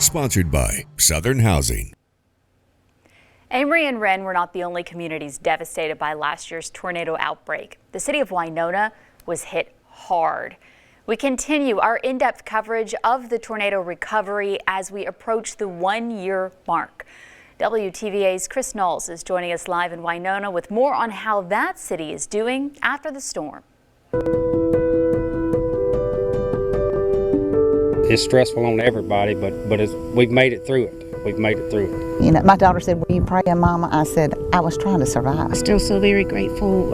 Sponsored by Southern Housing. Amory and Wren were not the only communities devastated by last year's tornado outbreak. The city of Winona was hit hard. We continue our in-depth coverage of the tornado recovery as we approach the 1-year mark. WTVA's Chris Knowles is joining us live in Winona with more on how that city is doing after the storm. It's stressful on everybody, but we've made it through it. We've made it through it. You know, my daughter said, "Were you praying, Mama?" I said, "I was trying to survive." Still so very grateful.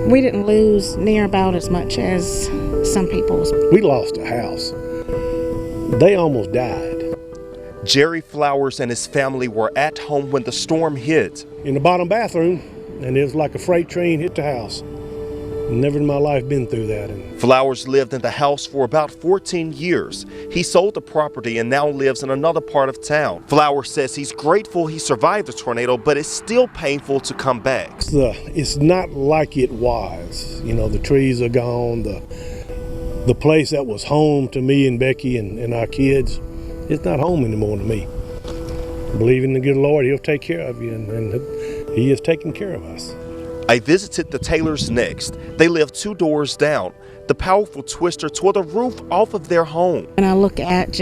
We didn't lose near about as much as some people. We lost a house. They almost died. Jerry Flowers and his family were at home when the storm hit. In the bottom bathroom, and it was like a freight train hit the house. Never in my life been through that. Flowers lived in the house for about 14 years. He sold the property and now lives in another part of town. Flowers says he's grateful he survived the tornado, but it's still painful to come back. It's not like it was. You know, the trees are gone. The place that was home to me and Becky and our kids, it's not home anymore to me. Believe in the good Lord, He'll take care of you, and He is taking care of us. I visited the Taylors next. They live 2 doors down. The powerful twister tore the roof off of their home. And I look at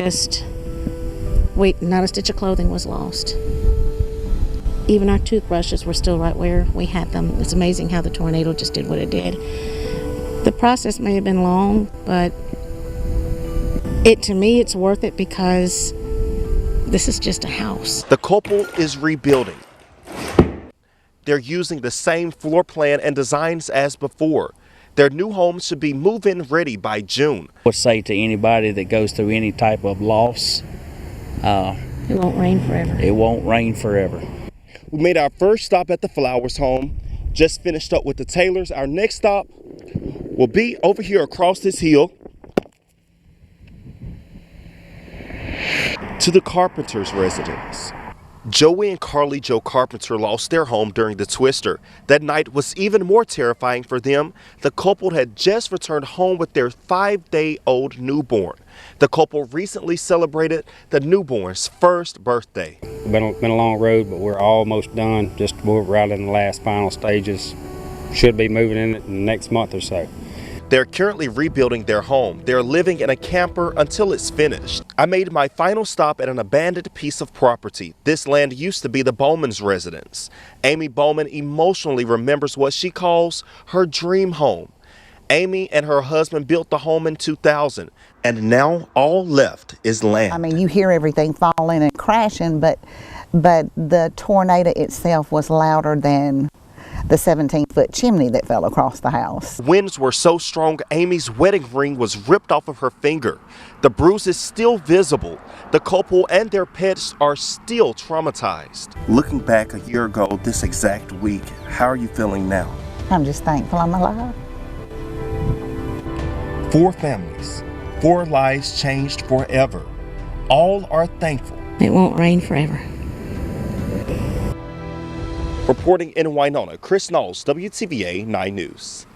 not a stitch of clothing was lost. Even our toothbrushes were still right where we had them. It's amazing how the tornado just did what it did. The process may have been long, but to me, it's worth it because this is just a house. The couple is rebuilding. They're using the same floor plan and designs as before. Their new home should be move-in ready by June. I would say to anybody that goes through any type of loss, it won't rain forever. It won't rain forever. We made our first stop at the Flowers home. Just finished up with the Taylors. Our next stop will be over here across this hill to the Carpenter's residence. Joey and Carly Joe Carpenter lost their home during the twister. That night was even more terrifying for them. The couple had just returned home with their 5-day-old newborn. The couple recently celebrated the newborn's first birthday. It's been a long road, but we're almost done. We're right in the last final stages. Should be moving in it in the next month or so. They're currently rebuilding their home. They're living in a camper until it's finished. I made my final stop at an abandoned piece of property. This land used to be the Bowman's residence. Amy Bowman emotionally remembers what she calls her dream home. Amy and her husband built the home in 2000, and now all left is land. I mean, you hear everything falling and crashing, but the tornado itself was louder than the 17-foot chimney that fell across the house. Winds were so strong, Amy's wedding ring was ripped off of her finger. The bruise is still visible. The couple and their pets are still traumatized. Looking back a year ago this exact week, how are you feeling now? I'm just thankful I'm alive. 4 families, 4 lives changed forever. All are thankful. It won't rain forever. Reporting in Winona, Chris Knowles, WTVA 9 News.